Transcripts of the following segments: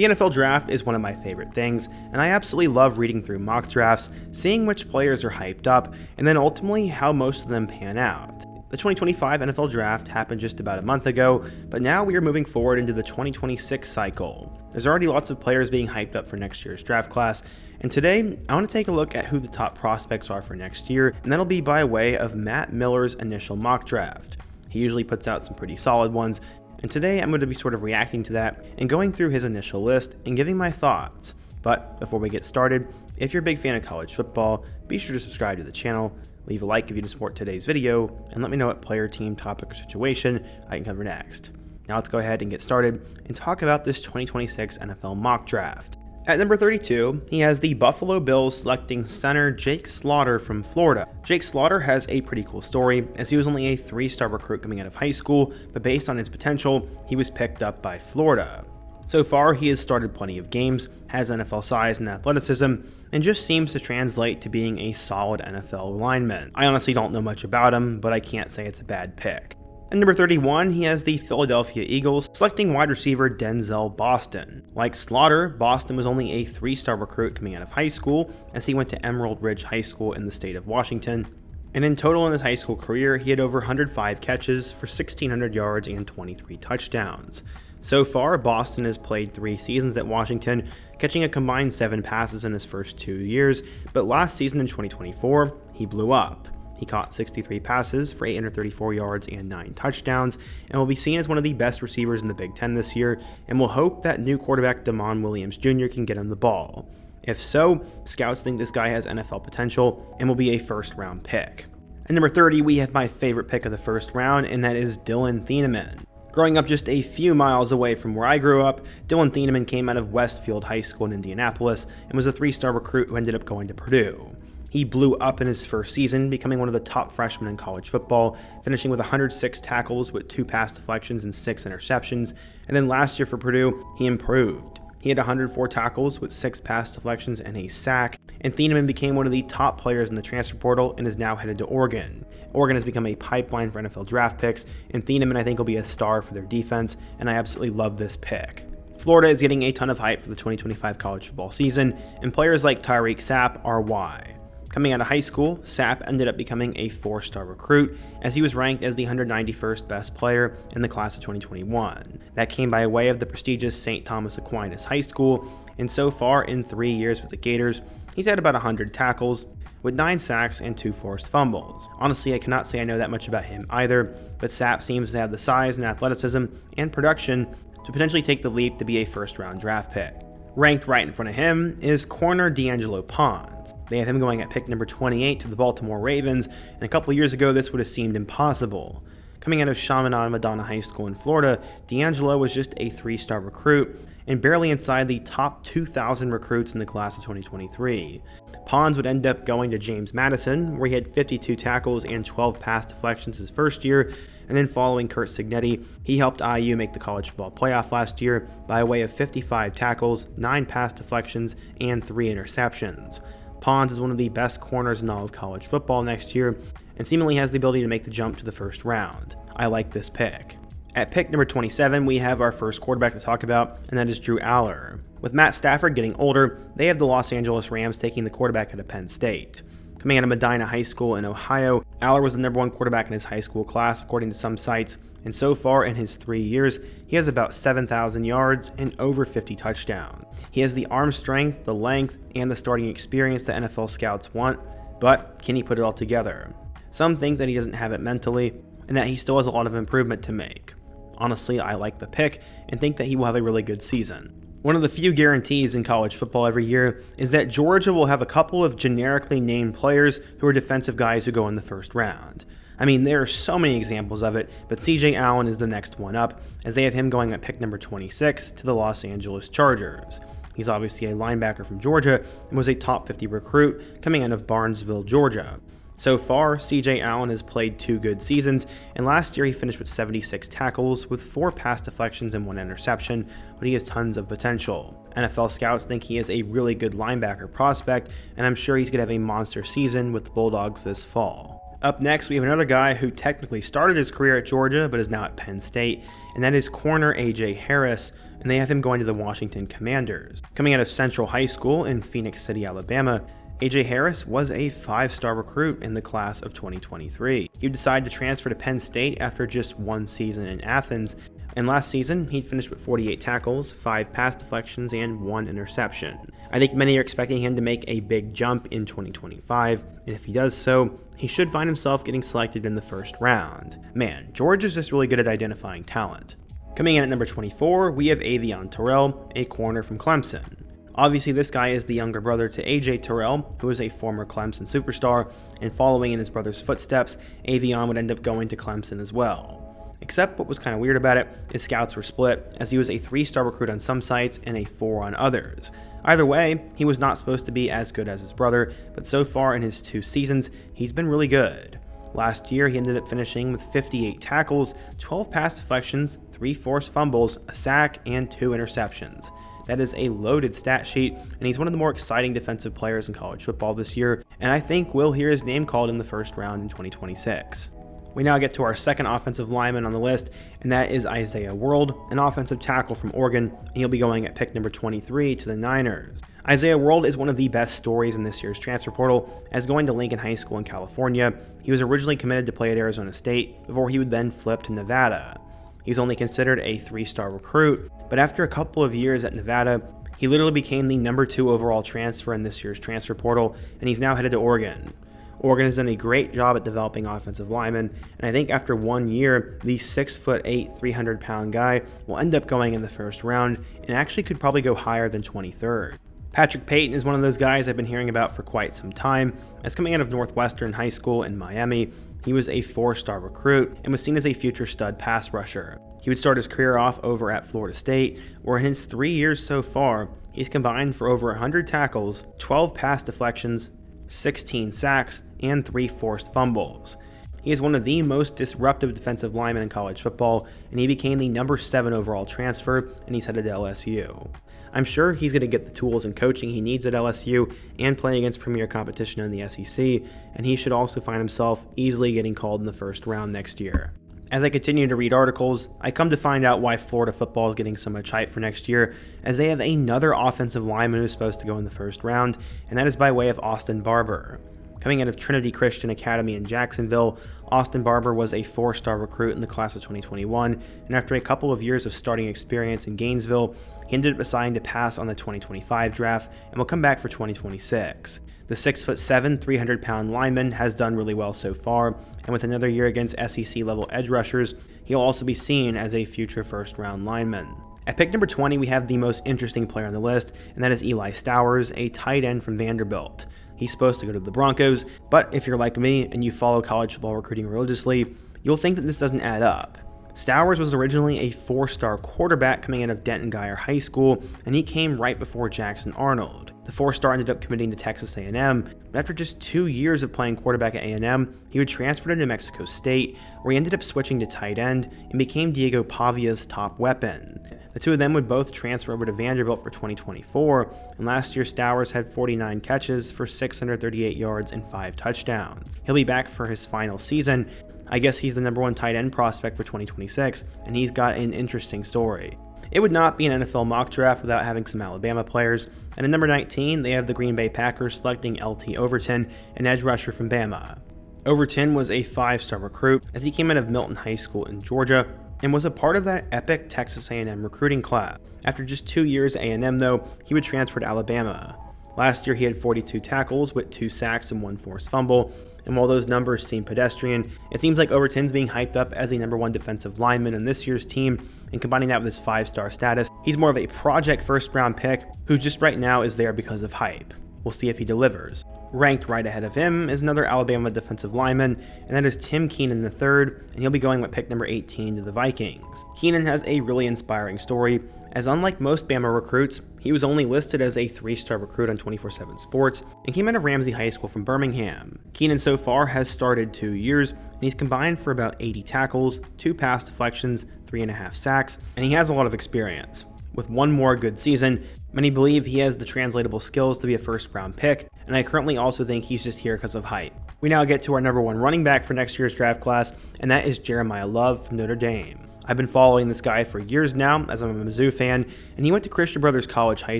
The NFL draft is one of my favorite things, and I absolutely love reading through mock drafts, seeing which players are hyped up, and then ultimately how most of them pan out. The 2025 NFL draft happened just about a month ago, but now we are moving forward into the 2026 cycle. There's already lots of players being hyped up for next year's draft class, and today I want to take a look at who the top prospects are for next year, and that'll be by way of Matt Miller's initial mock draft. He usually puts out some pretty solid ones, and today I'm going to be sort of reacting to that and going through his initial list and giving my thoughts. But before we get started, if you're a big fan of college football, be sure to subscribe to the channel, leave a like if you support today's video, and let me know what player, team, topic, or situation I can cover next. Now let's go ahead and get started and talk about this 2026 NFL mock draft. At number 32, he has the Buffalo Bills selecting center Jake Slaughter from Florida. Jake Slaughter has a pretty cool story, as he was only a 3-star recruit coming out of high school, but based on his potential, he was picked up by Florida. So far, he has started plenty of games, has NFL size and athleticism, and just seems to translate to being a solid NFL lineman. I honestly don't know much about him, but I can't say it's a bad pick. At number 31, he has the Philadelphia Eagles selecting wide receiver Denzel Boston. Like Slaughter, Boston was only a 3-star recruit coming out of high school, as he went to Emerald Ridge High School in the state of Washington. And in total in his high school career, he had over 105 catches for 1,600 yards and 23 touchdowns. So far, Boston has played 3 seasons at Washington, catching a combined 7 passes in his first 2 years, but last season in 2024, he blew up. He caught 63 passes for 834 yards and 9 touchdowns, and will be seen as one of the best receivers in the Big Ten this year, and will hope that new quarterback Damon Williams Jr. can get him the ball. If so, scouts think this guy has NFL potential and will be a first-round pick. At number 30, we have my favorite pick of the first round, and that is Dylan Thieneman. Growing up just a few miles away from where I grew up, Dylan Thieneman came out of Westfield High School in Indianapolis and was a 3-star recruit who ended up going to Purdue. He blew up in his first season, becoming one of the top freshmen in college football, finishing with 106 tackles with 2 pass deflections and 6 interceptions, and then last year for Purdue, he improved. He had 104 tackles with 6 pass deflections and a sack, and Thieneman became one of the top players in the transfer portal and is now headed to Oregon. Oregon has become a pipeline for NFL draft picks, and Thieneman I think will be a star for their defense, and I absolutely love this pick. Florida is getting a ton of hype for the 2025 college football season, and players like Tyreek Sapp are why. Coming out of high school, Sapp ended up becoming a 4-star recruit, as he was ranked as the 191st best player in the class of 2021. That came by way of the prestigious St. Thomas Aquinas High School, and so far in 3 years with the Gators, he's had about 100 tackles, with 9 sacks and 2 forced fumbles. Honestly, I cannot say I know that much about him either, but Sapp seems to have the size and athleticism and production to potentially take the leap to be a first-round draft pick. Ranked right in front of him is corner D'Angelo Pons. They have him going at pick number 28 to the Baltimore Ravens, and a couple years ago this would have seemed impossible. Coming out of Chaminade Madonna High School in Florida, D'Angelo was just a 3-star recruit and barely inside the top 2,000 recruits in the class of 2023. Pons would end up going to James Madison, where he had 52 tackles and 12 pass deflections his first year, and then following Curt Cignetti, he helped IU make the college football playoff last year by way of 55 tackles, 9 pass deflections, and 3 interceptions. Pons is one of the best corners in all of college football next year, and seemingly has the ability to make the jump to the first round. I like this pick. At pick number 27, we have our first quarterback to talk about, and that is Drew Aller. With Matt Stafford getting older, they have the Los Angeles Rams taking the quarterback out of Penn State. Coming out of Medina High School in Ohio, Aller was the number 1 quarterback in his high school class, according to some sites, and so far in his 3 years, he has about 7,000 yards and over 50 touchdowns. He has the arm strength, the length, and the starting experience that NFL scouts want, but can he put it all together? Some think that he doesn't have it mentally, and that he still has a lot of improvement to make. Honestly, I like the pick and think that he will have a really good season. One of the few guarantees in college football every year is that Georgia will have a couple of generically named players who are defensive guys who go in the first round. I mean, there are so many examples of it, but CJ Allen is the next one up, as they have him going at pick number 26 to the Los Angeles Chargers. He's obviously a linebacker from Georgia and was a top 50 recruit coming out of Barnesville, Georgia. So far, CJ Allen has played 2 good seasons, and last year he finished with 76 tackles with 4 pass deflections and 1 interception, but he has tons of potential. NFL scouts think he is a really good linebacker prospect, and I'm sure he's going to have a monster season with the Bulldogs this fall. Up next, we have another guy who technically started his career at Georgia but is now at Penn State, and that is corner A.J. Harris, and they have him going to the Washington Commanders. Coming out of Central High School in Phoenix City, Alabama, A.J. Harris was a 5-star recruit in the class of 2023. He decided to transfer to Penn State after just one season in Athens, and last season he finished with 48 tackles, 5 pass deflections, and 1 interception. I think many are expecting him to make a big jump in 2025, and if he does so, he should find himself getting selected in the first round. Man, Georgia's just really good at identifying talent. Coming in at number 24, we have Avion Terrell, a corner from Clemson. Obviously, this guy is the younger brother to AJ Terrell, who is a former Clemson superstar, and following in his brother's footsteps, Avion would end up going to Clemson as well. Except what was kind of weird about it, his scouts were split, as he was a 3-star recruit on some sites and a 4 on others. Either way, he was not supposed to be as good as his brother, but so far in his 2 seasons, he's been really good. Last year, he ended up finishing with 58 tackles, 12 pass deflections, 3 forced fumbles, a sack, and 2 interceptions. That is a loaded stat sheet, and he's one of the more exciting defensive players in college football this year, and I think we'll hear his name called in the first round in 2026. We now get to our second offensive lineman on the list, and that is Isaiah World, an offensive tackle from Oregon, and he'll be going at pick number 23 to the Niners. Isaiah World is one of the best stories in this year's transfer portal, as going to Lincoln High School in California, he was originally committed to play at Arizona State before he would then flip to Nevada. He's only considered a 3-star recruit, but after a couple of years at Nevada, he literally became the number 2 overall transfer in this year's transfer portal, and he's now headed to Oregon. Oregon has done a great job at developing offensive linemen, and I think after 1 year, the 6'8", 300-pound guy will end up going in the first round, and actually could probably go higher than 23rd. Patrick Payton is one of those guys I've been hearing about for quite some time, as coming out of Northwestern High School in Miami, he was a 4-star recruit and was seen as a future stud pass rusher. He would start his career off over at Florida State, where in his 3 years so far, he's combined for over 100 tackles, 12 pass deflections, 16 sacks, and 3 forced fumbles. He is one of the most disruptive defensive linemen in college football, and he became the number 7 overall transfer, and he's headed to LSU. I'm sure he's going to get the tools and coaching he needs at LSU and play against premier competition in the SEC, and he should also find himself easily getting called in the first round next year. As I continue to read articles, I come to find out why Florida football is getting so much hype for next year, as they have another offensive lineman who's supposed to go in the first round, and that is by way of Austin Barber. Coming out of Trinity Christian Academy in Jacksonville, Austin Barber was a 4-star recruit in the class of 2021, and after a couple of years of starting experience in Gainesville, he ended up assigned to pass on the 2025 draft and will come back for 2026. The 6'7", 300-pound lineman has done really well so far, and with another year against SEC-level edge rushers, he'll also be seen as a future first-round lineman. At pick number 20, we have the most interesting player on the list, and that is Eli Stowers, a tight end from Vanderbilt. He's supposed to go to the Broncos, but if you're like me and you follow college football recruiting religiously, you'll think that this doesn't add up. Stowers was originally a 4-star quarterback coming out of Denton Guyer High School, and he came right before Jackson Arnold. The 4-star ended up committing to Texas A&M, but after just 2 years of playing quarterback at A&M, he would transfer to New Mexico State, where he ended up switching to tight end and became Diego Pavia's top weapon. The two of them would both transfer over to Vanderbilt for 2024, and last year Stowers had 49 catches for 638 yards and 5 touchdowns. He'll be back for his final season. I guess he's the number 1 tight end prospect for 2026, and he's got an interesting story. It would not be an NFL mock draft without having some Alabama players, and at number 19, they have the Green Bay Packers selecting LT Overton, an edge rusher from Bama. Overton was a 5-star recruit as he came out of Milton High School in Georgia, and was a part of that epic Texas A&M recruiting class. After just 2 years at A&M though, he would transfer to Alabama. Last year he had 42 tackles with 2 sacks and 1 forced fumble, and while those numbers seem pedestrian, it seems like Overton's being hyped up as the number 1 defensive lineman in this year's team, and combining that with his 5-star status, he's more of a project first-round pick who just right now is there because of hype. We'll see if he delivers. Ranked right ahead of him is another Alabama defensive lineman, and that is Tim Keenan III, and he'll be going with pick number 18 to the Vikings. Keenan has a really inspiring story, as unlike most Bama recruits, he was only listed as a 3-star recruit on 24/7 Sports, and came out of Ramsey High School from Birmingham. Keenan so far has started 2 years, and he's combined for about 80 tackles, 2 pass deflections, 3.5 sacks, and he has a lot of experience. With 1 more good season, many believe he has the translatable skills to be a first-round pick, and I currently also think he's just here because of hype. We now get to our number 1 running back for next year's draft class, and that is Jeremiah Love from Notre Dame. I've been following this guy for years now, as I'm a Mizzou fan, and he went to Christian Brothers College High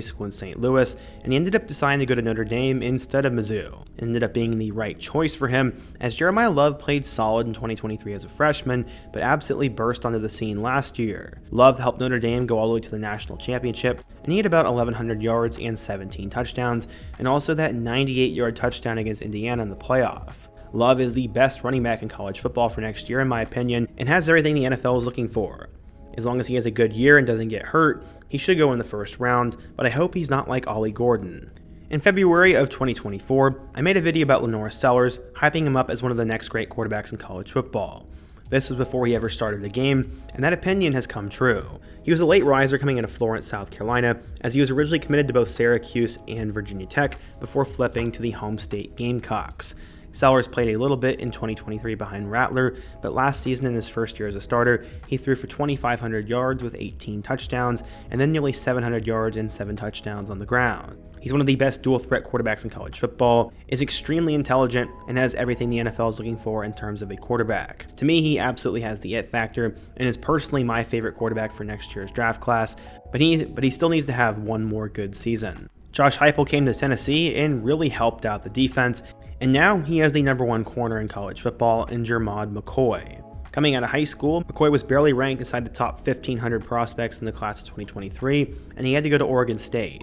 School in St. Louis, and he ended up deciding to go to Notre Dame instead of Mizzou. It ended up being the right choice for him, as Jeremiah Love played solid in 2023 as a freshman, but absolutely burst onto the scene last year. Love helped Notre Dame go all the way to the national championship, and he had about 1,100 yards and 17 touchdowns, and also that 98-yard touchdown against Indiana in the playoff. Love is the best running back in college football for next year, in my opinion, and has everything the NFL is looking for. As long as he has a good year and doesn't get hurt, he should go in the first round, but I hope he's not like Ollie Gordon. In February of 2024, I made a video about Lenore Sellers, hyping him up as one of the next great quarterbacks in college football. This was before he ever started the game, and that opinion has come true. He was a late riser coming into Florence, South Carolina, as he was originally committed to both Syracuse and Virginia Tech before flipping to the home state Gamecocks. Sellers played a little bit in 2023 behind Rattler, but last season in his first year as a starter, he threw for 2,500 yards with 18 touchdowns, and then nearly 700 yards and 7 touchdowns on the ground. He's one of the best dual-threat quarterbacks in college football, is extremely intelligent, and has everything the NFL is looking for in terms of a quarterback. To me, he absolutely has the it factor, and is personally my favorite quarterback for next year's draft class, but he still needs to have one more good season. Josh Heupel came to Tennessee and really helped out the defense, and now he has the number 1 corner in college football in Jermod McCoy. Coming out of high school, McCoy was barely ranked inside the top 1,500 prospects in the class of 2023, and he had to go to Oregon State.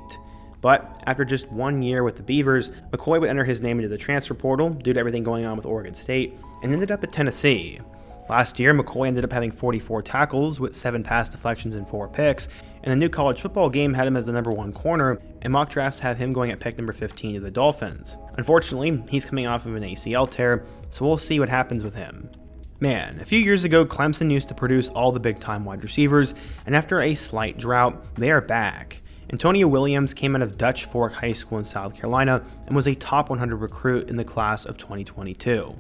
But after just 1 year with the Beavers, McCoy would enter his name into the transfer portal due to everything going on with Oregon State, and ended up at Tennessee. Last year, McCoy ended up having 44 tackles with 7 pass deflections and 4 picks, and the new college football game had him as the number 1 corner, and mock drafts have him going at pick number 15 to the Dolphins. Unfortunately, he's coming off of an ACL tear, so we'll see what happens with him. Man, a few years ago, Clemson used to produce all the big-time wide receivers, and after a slight drought, they are back. Antonio Williams came out of Dutch Fork High School in South Carolina and was a top 100 recruit in the class of 2022.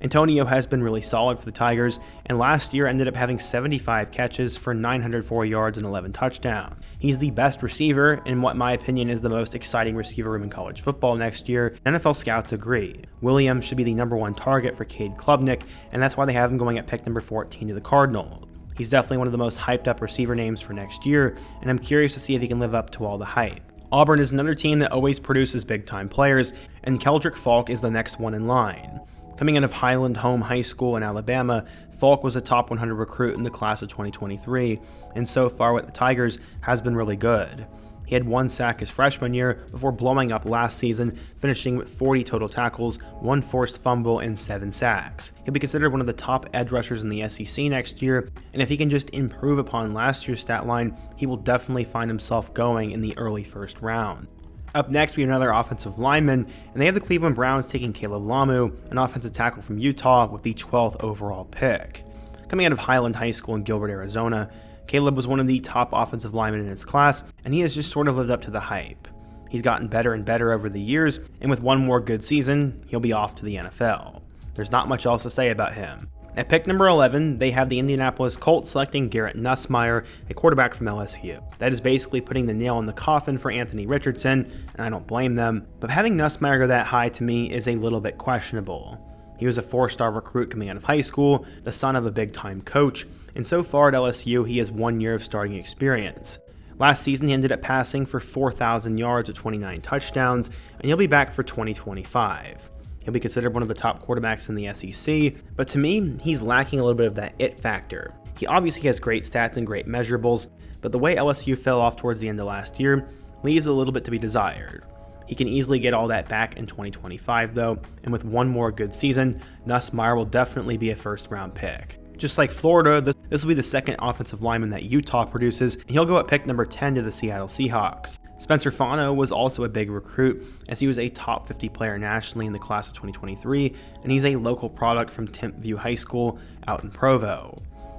Antonio has been really solid for the Tigers, and last year ended up having 75 catches for 904 yards and 11 touchdowns. He's the best receiver, and what my opinion is the most exciting receiver room in college football next year. NFL scouts agree. Williams should be the number 1 target for Cade Klubnik, and that's why they have him going at pick number 14 to the Cardinals. He's definitely one of the most hyped up receiver names for next year, and I'm curious to see if he can live up to all the hype. Auburn is another team that always produces big-time players, and Keldrick Falk is the next one in line. Coming out of Highland Home High School in Alabama, Falk was a top 100 recruit in the class of 2023, and so far with the Tigers has been really good. He had 1 sack his freshman year before blowing up last season, finishing with 40 total tackles, 1 forced fumble, and 7 sacks. He'll be considered one of the top edge rushers in the SEC next year, and if he can just improve upon last year's stat line, he will definitely find himself going in the early first round. Up next, we have another offensive lineman, and they have the Cleveland Browns taking Caleb Lamu, an offensive tackle from Utah, with the 12th overall pick. Coming out of Highland High School in Gilbert, Arizona, Caleb was one of the top offensive linemen in his class, and he has just sort of lived up to the hype. He's gotten better and better over the years, and with one more good season, he'll be off to the NFL. There's not much else to say about him. At pick number 11, they have the Indianapolis Colts selecting Garrett Nussmeier, a quarterback from LSU. That is basically putting the nail in the coffin for Anthony Richardson, and I don't blame them, but having Nussmeier go that high to me is a little bit questionable. He was a 4-star recruit coming out of high school, the son of a big-time coach, and so far at LSU, he has 1 year of starting experience. Last season, he ended up passing for 4,000 yards with 29 touchdowns, and he'll be back for 2025. He'll be considered one of the top quarterbacks in the SEC, but to me, he's lacking a little bit of that it factor. He obviously has great stats and great measurables, but the way LSU fell off towards the end of last year leaves a little bit to be desired. He can easily get all that back in 2025 though, and with one more good season, Nussmeier will definitely be a first-round pick. Just like Florida, this will be the second offensive lineman that Utah produces, and he'll go at pick number 10 to the Seattle Seahawks. Spencer Fano was also a big recruit, as he was a top 50 player nationally in the class of 2023, and he's a local product from Timpview High School out in Provo.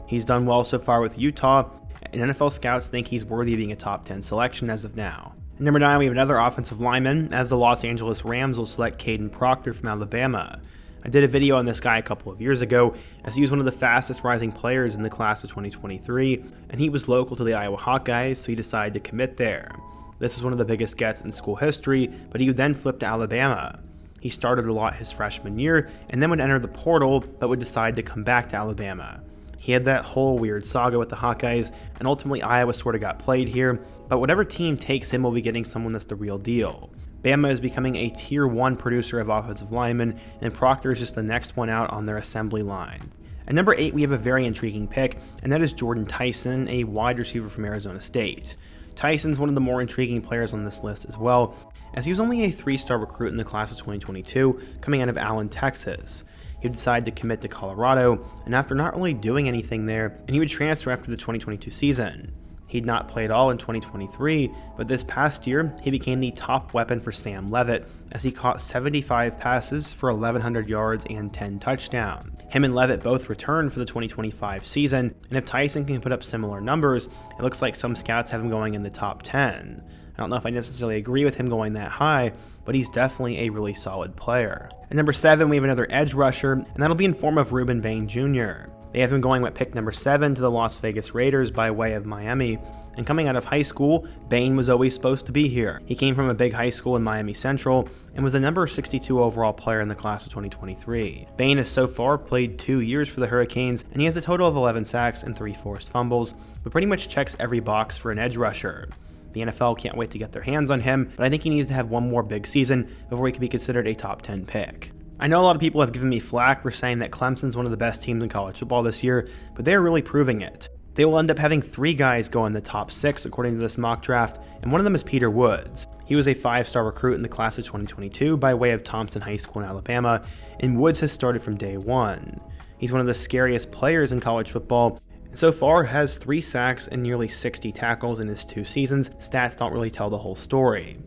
He's done well so far with Utah, and NFL scouts think he's worthy of being a top 10 selection as of now. At number 9, we have another offensive lineman, as the Los Angeles Rams will select Caden Proctor from Alabama. I did a video on this guy a couple of years ago, as he was one of the fastest rising players in the class of 2023, and he was local to the Iowa Hawkeyes, so he decided to commit there. This is one of the biggest gets in school history, but he would then flip to Alabama. He started a lot his freshman year and then would enter the portal, but would decide to come back to Alabama. He had that whole weird saga with the Hawkeyes, and ultimately Iowa sort of got played here, but whatever team takes him will be getting someone that's the real deal. Bama is becoming a Tier 1 producer of offensive linemen, and Proctor is just the next one out on their assembly line. At number 8, we have a very intriguing pick, and that is Jordan Tyson, a wide receiver from Arizona State. Tyson's one of the more intriguing players on this list as well, as he was only a 3-star recruit in the class of 2022, coming out of Allen, Texas. He would decide to commit to Colorado, and after not really doing anything there, and he would transfer after the 2022 season. He'd not play at all in 2023, but this past year, he became the top weapon for Sam Leavitt, as he caught 75 passes for 1,100 yards and 10 touchdowns. Him and Leavitt both returned for the 2025 season, and if Tyson can put up similar numbers, it looks like some scouts have him going in the top 10. I don't know if I necessarily agree with him going that high, but he's definitely a really solid player. At number 7, we have another edge rusher, and that'll be in form of Reuben Bain Jr. They have him going with pick number 7 to the Las Vegas Raiders by way of Miami, and coming out of high school, Bain was always supposed to be here. He came from a big high school in Miami Central and was the number 62 overall player in the class of 2023. Bain has so far played 2 years for the Hurricanes, and he has a total of 11 sacks and 3 forced fumbles, but pretty much checks every box for an edge rusher. The NFL can't wait to get their hands on him, but I think he needs to have one more big season before he can be considered a top 10 pick. I know a lot of people have given me flack for saying that Clemson's one of the best teams in college football this year, but they're really proving it. They will end up having 3 guys go in the top 6 according to this mock draft, and one of them is Peter Woods. He was a 5-star recruit in the class of 2022 by way of Thompson High School in Alabama, and Woods has started from day 1. He's one of the scariest players in college football, and so far has 3 sacks and nearly 60 tackles in his 2 seasons. Stats don't really tell the whole story.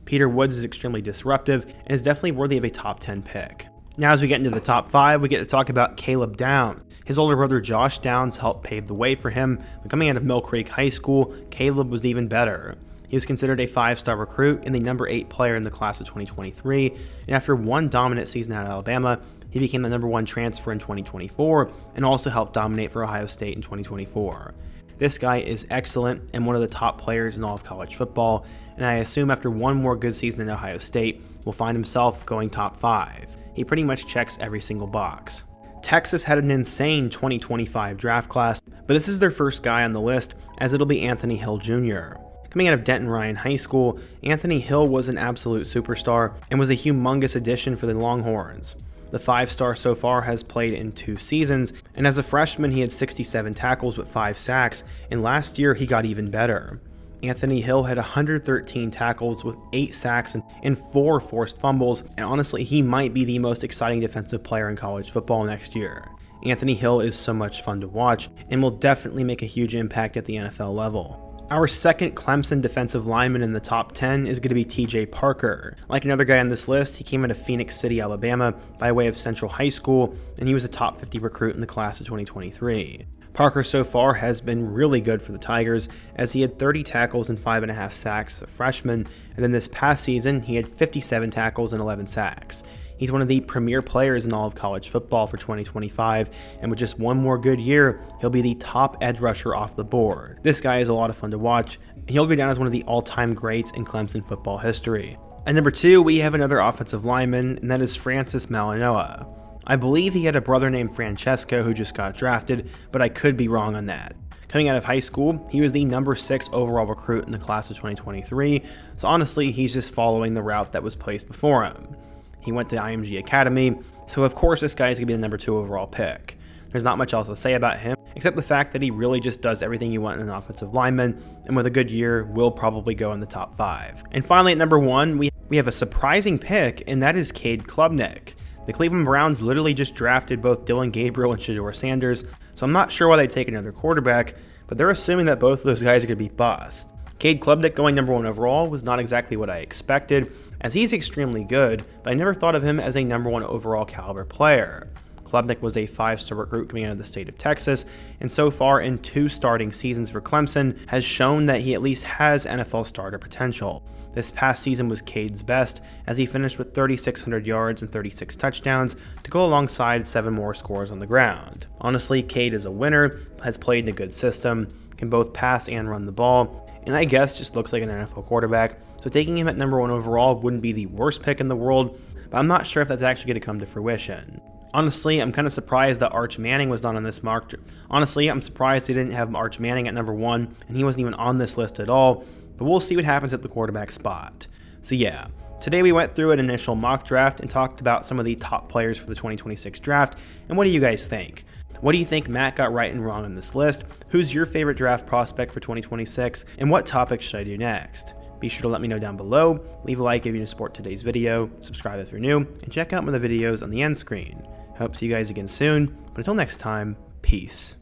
Peter Woods is extremely disruptive and is definitely worthy of a top 10 pick. Now as we get into the top 5, we get to talk about Caleb Downs. His older brother Josh Downs helped pave the way for him, but coming out of Mill Creek High School, Caleb was even better. He was considered a 5-star recruit and the number 8 player in the class of 2023, and after one dominant season at Alabama, he became the number 1 transfer in 2024 and also helped dominate for Ohio State in 2024. This guy is excellent and one of the top players in all of college football, and I assume after one more good season at Ohio State, will find himself going top 5. He pretty much checks every single box. Texas had an insane 2025 draft class, but this is their first guy on the list, as it'll be Anthony Hill Jr. Coming out of Denton Ryan High School, Anthony Hill was an absolute superstar and was a humongous addition for the Longhorns. The 5-star so far has played in 2 seasons, and as a freshman he had 67 tackles with 5 sacks, and last year he got even better. Anthony Hill had 113 tackles with 8 sacks and 4 forced fumbles, and honestly, he might be the most exciting defensive player in college football next year. Anthony Hill is so much fun to watch and will definitely make a huge impact at the NFL level. Our second Clemson defensive lineman in the top 10 is going to be TJ Parker. Like another guy on this list, he came out of Phoenix City, Alabama by way of Central High School, and he was a top 50 recruit in the class of 2023. Parker so far has been really good for the Tigers, as he had 30 tackles and 5.5 sacks as a freshman, and then this past season he had 57 tackles and 11 sacks. He's one of the premier players in all of college football for 2025, and with just one more good year, he'll be the top edge rusher off the board. This guy is a lot of fun to watch, and he'll go down as one of the all-time greats in Clemson football history. At number 2, we have another offensive lineman, and that is Francis Malinois. I believe he had a brother named Francesco who just got drafted, but I could be wrong on that. Coming out of high school, he was the number 6 overall recruit in the class of 2023, so honestly, he's just following the route that was placed before him. He went to IMG Academy, so of course this guy is going to be the number 2 overall pick. There's not much else to say about him, except the fact that he really just does everything you want in an offensive lineman, and with a good year, will probably go in the top 5. And finally at number 1, we have a surprising pick, and that is Cade Klubnik. The Cleveland Browns literally just drafted both Dylan Gabriel and Shedeur Sanders, so I'm not sure why they'd take another quarterback, but they're assuming that both of those guys are going to be bust. Cade Klubnik going number 1 overall was not exactly what I expected, as he's extremely good, but I never thought of him as a number 1 overall caliber player. Klubnik was a 5-star recruit coming out of the state of Texas, and so far in 2 starting seasons for Clemson has shown that he at least has NFL starter potential. This past season was Cade's best, as he finished with 3,600 yards and 36 touchdowns to go alongside 7 more scores on the ground. Honestly, Cade is a winner, has played in a good system, can both pass and run the ball, and I guess just looks like an NFL quarterback, so taking him at number 1 overall wouldn't be the worst pick in the world, but I'm not sure if that's actually going to come to fruition. Honestly, I'm kind of surprised that Arch Manning was not on this mock. Honestly, I'm surprised they didn't have Arch Manning at number 1, and he wasn't even on this list at all, but we'll see what happens at the quarterback spot. So yeah, today we went through an initial mock draft and talked about some of the top players for the 2026 draft, and what do you guys think? What do you think Matt got right and wrong on this list? Who's your favorite draft prospect for 2026? And what topics should I do next? Be sure to let me know down below, leave a like if you support today's video, subscribe if you're new, and check out my other videos on the end screen. Hope to see you guys again soon, but until next time, peace.